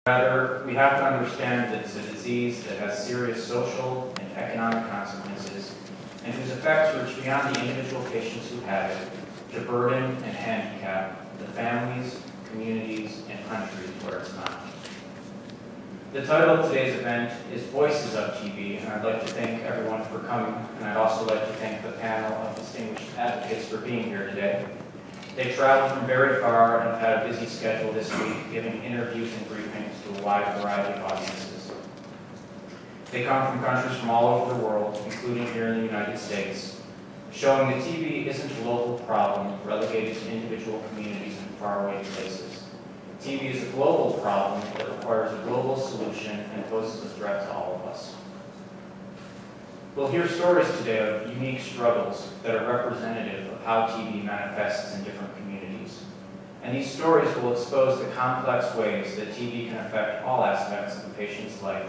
Rather, we have to understand that it's a disease that has serious social and economic consequences, and whose effects reach beyond the individual patients who have it to burden and handicap the families, communities, and countries where it's not. The title of today's event is Voices of TB, and I'd like to thank everyone for coming, and I'd also like to thank the panel of distinguished advocates for being here today. They traveled from very far and have had a busy schedule this week, giving interviews and briefings to a wide variety of audiences. They come from countries from all over the world, including here in the United States, showing that TB isn't a local problem relegated to individual communities in faraway places. TB is a global problem that requires a global solution and poses a threat to all of us. We'll hear stories today of unique struggles that are representative of how TB manifests in different communities. And these stories will expose the complex ways that TB can affect all aspects of a patient's life,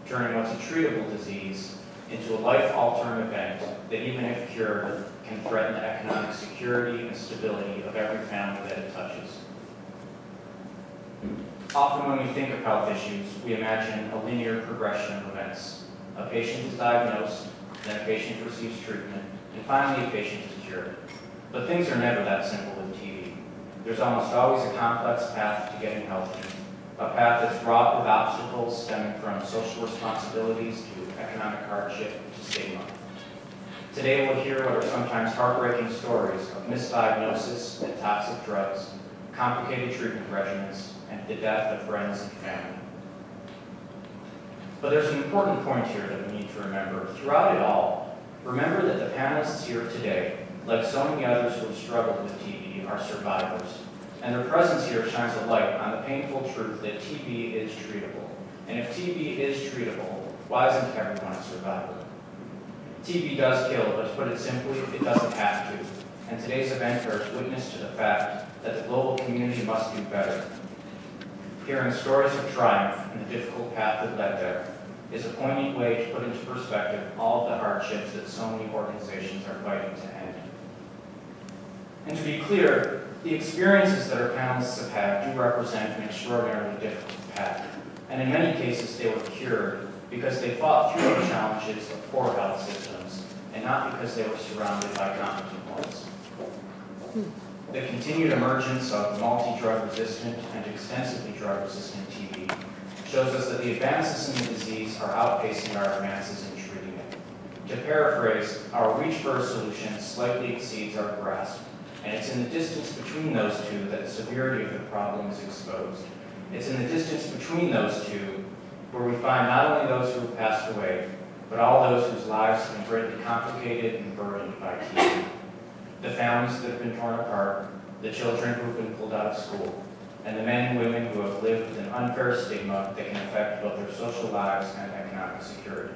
turning what's a treatable disease into a life-altering event that, even if cured, can threaten the economic security and stability of every family that it touches. Often when we think of health issues, we imagine a linear progression of events. A patient is diagnosed, then a patient receives treatment, and finally a patient is cured. But things are never that simple with TB. There's almost always a complex path to getting healthy, a path that's fraught with obstacles stemming from social responsibilities to economic hardship to stigma. Today we'll hear what are sometimes heartbreaking stories of misdiagnosis and toxic drugs, complicated treatment regimens, and the death of friends and family. But there's an important point here that we need to remember. Throughout it all, remember that the panelists here today, like so many others who have struggled with TB, are survivors. And their presence here shines a light on the painful truth that TB is treatable. And if TB is treatable, why isn't everyone a survivor? TB does kill, but to put it simply, it doesn't have to. And today's event bears witness to the fact that the global community must do better. Hearing stories of triumph and the difficult path that led there is a poignant way to put into perspective all of the hardships that so many organizations are fighting to end. And to be clear, the experiences that our panelists have had do represent an extraordinarily difficult path. And in many cases, they were cured because they fought through the challenges of poor health systems, and not because they were surrounded by competent ones. The continued emergence of multi-drug resistant and extensively drug-resistant TB shows us that the advances in the disease are outpacing our advances in treating it. To paraphrase, our reach for a solution slightly exceeds our grasp, and it's in the distance between those two that the severity of the problem is exposed. It's in the distance between those two where we find not only those who have passed away, but all those whose lives have been greatly complicated and burdened by TB. The families that have been torn apart, the children who have been pulled out of school, and the men and women who have lived with an unfair stigma that can affect both their social lives and economic security.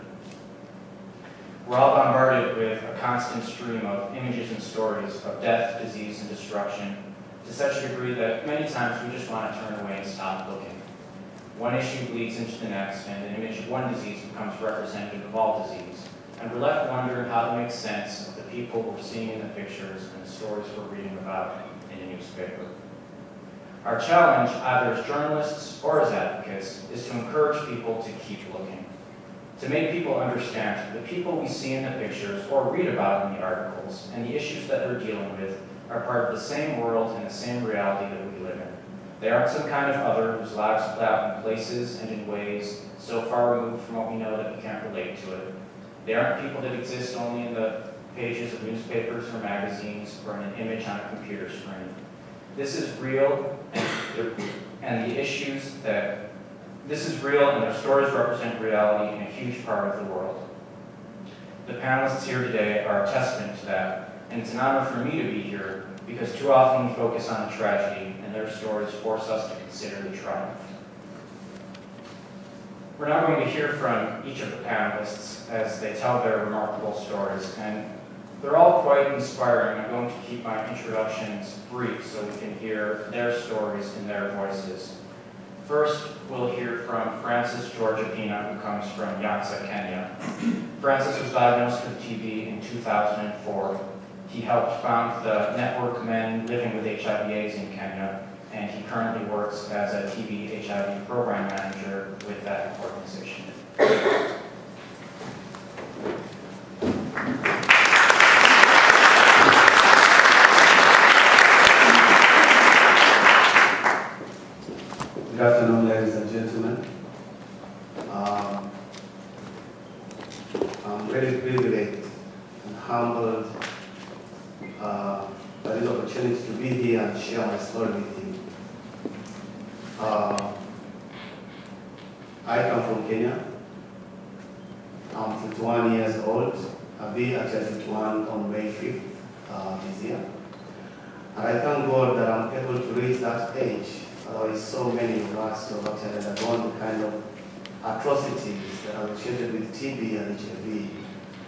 We're all bombarded with a constant stream of images and stories of death, disease, and destruction to such a degree that many times we just want to turn away and stop looking. One issue bleeds into the next, and an image of one disease becomes representative of all disease, and we're left wondering how to make sense of the people we're seeing in the pictures and the stories we're reading about in the newspaper. Our challenge, either as journalists or as advocates, is to encourage people to keep looking, to make people understand the people we see in the pictures or read about in the articles and the issues that they're dealing with are part of the same world and the same reality that we live in. They aren't some kind of other whose lives play out in places and in ways so far removed from what we know that we can't relate to it. They aren't people that exist only in the pages of newspapers or magazines or in an image on a computer screen. This is real, and the issues that this is real, and their stories represent reality in a huge part of the world. The panelists here today are a testament to that, and it's an honor for me to be here because too often we focus on the tragedy, and their stories force us to consider the triumph. We're now going to hear from each of the panelists as they tell their remarkable stories, and they're all quite inspiring. I'm going to keep my introductions brief so we can hear their stories in their voices. First, we'll hear from Francis George Apina, who comes from Nyanza, Kenya. Francis was diagnosed with TB in 2004. He helped found the network Men Living with HIV/AIDS in Kenya, and he currently works as a TB HIV program manager with that organization. Good afternoon, ladies and gentlemen. I'm very privileged and humbled by this opportunity to be here and share my story with you. I come from Kenya. I'm 51 years old. I'll be actually 51 on May 5th this year. And I thank God that I'm able to reach that age. Otherwise, so many of us who have actually undergone the kind of atrocities that are associated with TB and HIV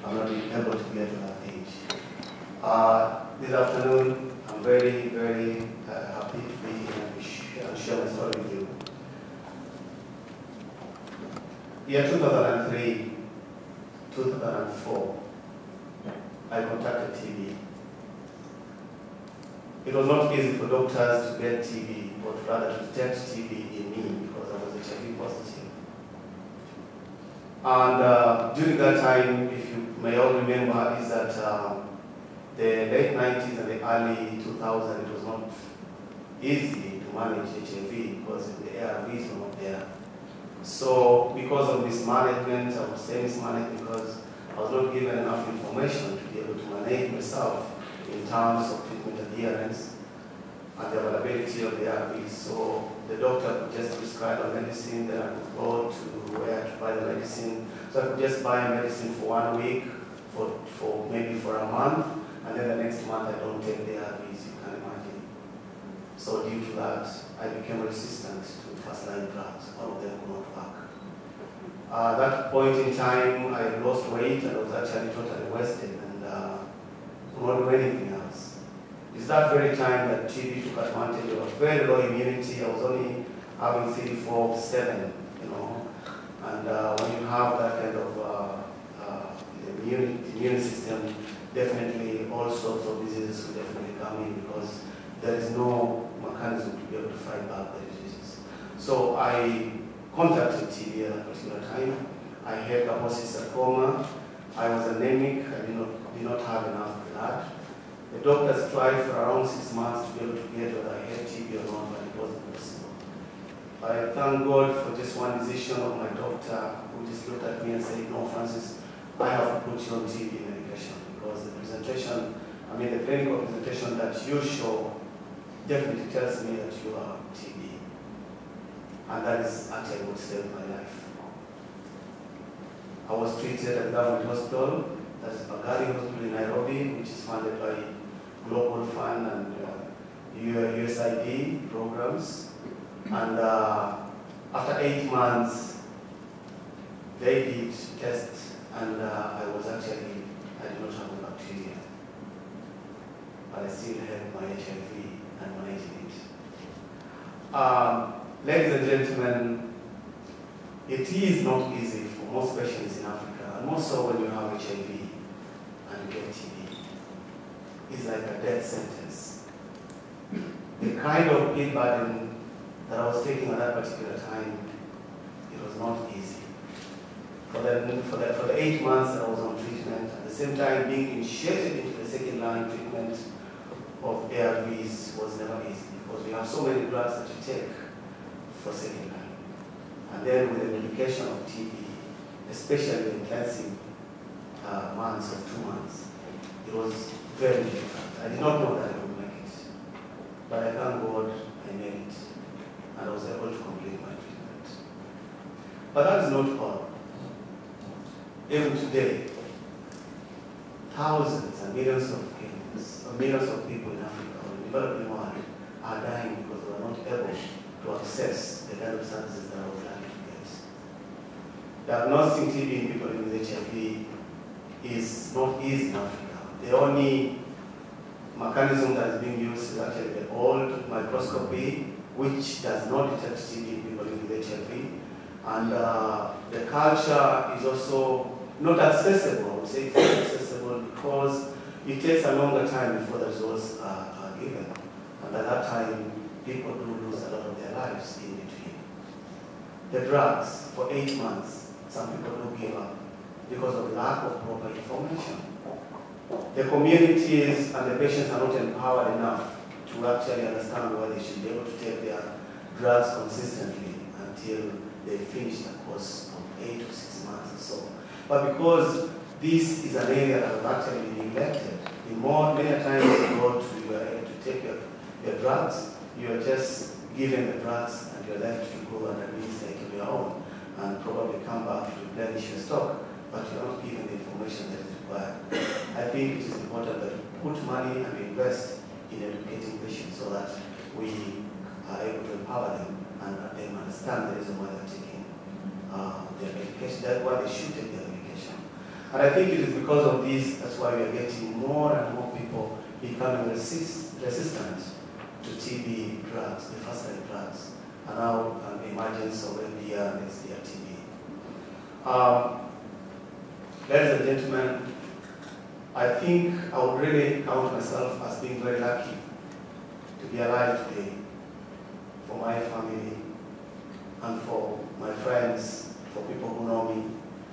have not been able to get to that age. This afternoon, I'm very, very happy to be here and share my story with you. Year 2003, 2004, I contracted TB. It was not easy for doctors to get TB, but rather to detect TB in me because I was HIV positive. And during that time, if you may all remember, is that the late 90s and the early 2000s, it was not easy to manage HIV because the ARVs were not there. So because of mismanagement, I would say mismanagement because I was not given enough information to be able to manage myself in terms of treatment adherence and the availability of the ARVs. So the doctor could just prescribe a medicine, then I could go to where to buy the medicine. So I could just buy a medicine for 1 week, for maybe for a month, and then the next month I don't take the ARVs, you can imagine. So due to that, I became resistant to first-line drugs. All of them could not work. At that point in time, I lost weight and I was actually totally wasted and could not do anything else. It's that very time that TB took advantage of very low immunity. I was only having CD4/7, you know, and when you have that kind of immune system, definitely all sorts of diseases will definitely come in because there is no mechanism to be able to fight back the diseases. So I contacted TB at that particular time. I had Kaposi's sarcoma. I was anemic. I did not have enough blood. The doctors tried for around 6 months to be able to get whether I had TB or not, but it wasn't possible. But I thank God for just one decision of my doctor who just looked at me and said, "No, Francis, I have to put you on TB medication because the presentation, the clinical presentation that you show definitely tells me that you are TB." And that is actually what saved my life. I was treated at the government hospital, that is Bagari Hospital in Nairobi, which is funded by Global Fund and USAID programs. And after 8 months, they did tests, and I did not have the bacteria. But I still had my HIV and managing it. Ladies and gentlemen, it is not easy for most patients in Africa, and more so when you have HIV and you get TB. It's like a death sentence. The kind of pill burden that I was taking at that particular time, it was not easy. For the 8 months that I was on treatment, at the same time being initiated into the second line treatment of ARVs was never easy because we have so many drugs that you take for second line. And then with the medication of TB, especially the intensive months of 2 months, it was very difficult. I did not know that I would make it. But I thank God I made it. And I was able to complete my treatment. But that is not all. Even today, thousands and millions of people in Africa or in the developing world are dying because they are not able to access the kind of services that I was trying to get. Diagnosing TB in people with HIV is not easy in Africa. The only mechanism that is being used is actually the old microscopy, which does not detect TB in people with HIV. And the culture is also not accessible. I would say it's not accessible because it takes a longer time before the results are given. And at that time, people do lose a lot of their lives in between. The drugs, for 8 months, some people do give up because of lack of proper information. The communities and the patients are not empowered enough to actually understand why they should be able to take their drugs consistently until they finish the course of 8 to 6 months or so. But because this is an area that has actually been neglected, many times you go to take your drugs, you are just given the drugs and you're left to go and administer it on your own and probably come back to replenish your stock, but you're not given the information that is required. I think it is important that we put money and we invest in educating patients so that we are able to empower them and let them understand the reason why they're taking their medication, that's why they should take their medication. And I think it is because of this, that's why we are getting more and more people becoming resistant to TB drugs, the first-line drugs, and now an emergence of MDR, next year TB. Ladies and gentlemen, I think I would really count myself as being very lucky to be alive today for my family and for my friends, for people who know me,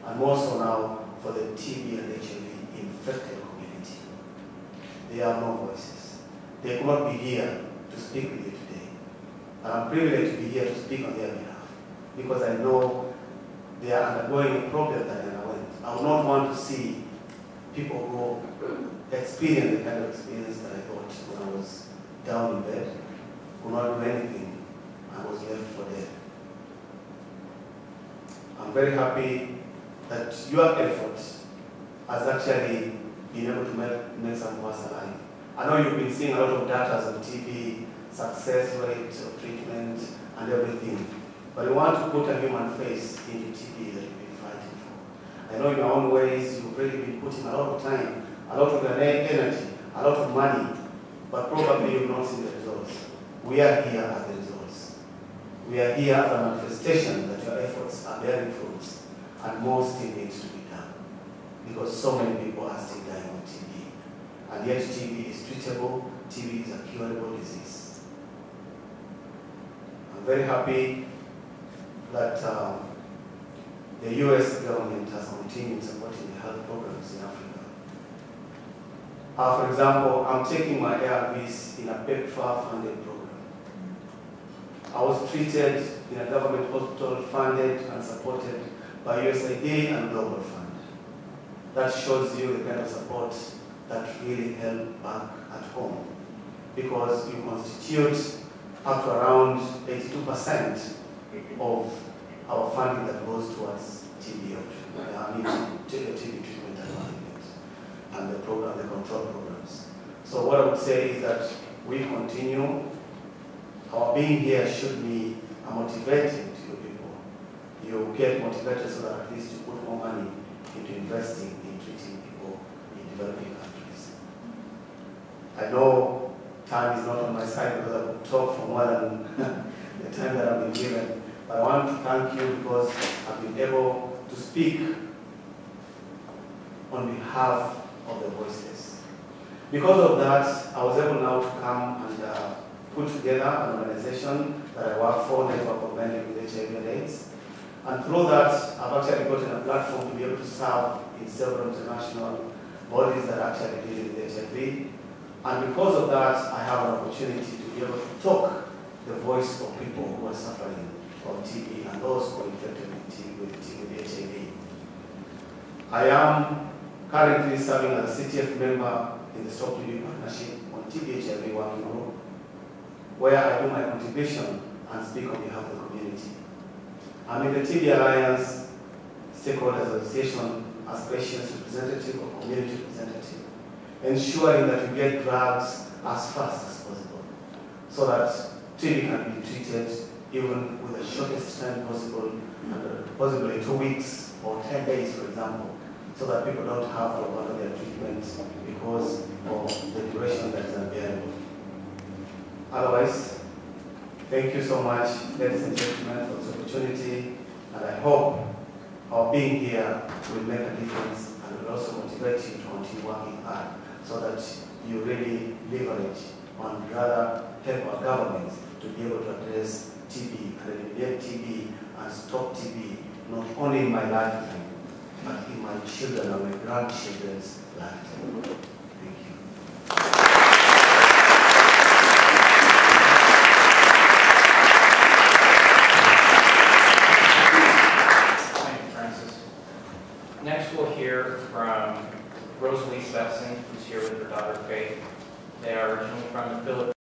and more so now for the TB and HIV infected community. They have no voices. They could not be here to speak with you today. And I'm privileged to be here to speak on their behalf because I know they are undergoing a problem that I underwent. I would not want to see people who experience the kind of experience that I got when I was down in bed, could not do anything, and was left for dead. I'm very happy that your effort has actually been able to make some of us alive. I know you've been seeing a lot of data on TB, success rate of treatment, and everything. But we want to put a human face into TB that you've been fighting for. I know in your own ways you've really been putting a lot of time, a lot of your energy, a lot of money, but probably you've not seen the results. We are here as the results. We are here as a manifestation that your efforts are bearing fruits, and more still needs to be done. Because so many people are still dying of TB. And yet TB is treatable, TB is a curable disease. I'm very happy that the US government has continued supporting the health programs in Africa. For example, I'm taking my ARVs in a PEPFAR-funded program. I was treated in a government hospital funded and supported by USAID and Global Fund. That shows you the kind of support that really helped back at home, because you constitute up to around 82% of our funding that goes towards TB, TB treatment and management, and the program, the control programs. So what I would say is that we continue. Our being here should be a motivating to you people. You get motivated so that at least you put more money into investing in treating people in developing countries. I know time is not on my side because I could talk for more than the time that I've been given. But I want to thank you because I've been able to speak on behalf of the voiceless. Because of that, I was able now to come and put together an organization that I work for, Network of Men with HIV and AIDS. And through that, I've actually gotten a platform to be able to serve in several international bodies that actually deal with HIV. And because of that, I have an opportunity to be able to talk the voice of people who are suffering from TB and those who are infected with HIV. I am currently serving as a CTF member in the Stop TB Partnership on TB/HIV Working Group, where I do my contribution and speak on behalf of the community. I'm in the TB Alliance Stakeholders Association as patients representative or community representative, ensuring that we get drugs as fast as possible so that TB can be treated even with the shortest time possible, possibly 2 weeks or 10 days, for example, so that people don't have to abandon their treatment because of the duration that is unbearable. Otherwise, thank you so much, ladies and gentlemen, for this opportunity, and I hope our being here will make a difference and will also motivate you to continue working hard so that you really leverage and rather help our government to be able to address TB and eliminate TB and stop TB, not only in my lifetime, but in my children and my grandchildren's lifetime. Thank you. Thank you, Francis. Next, we'll hear from Rosalie Stepson, who's here with her daughter Faith. They are originally from the Philippines.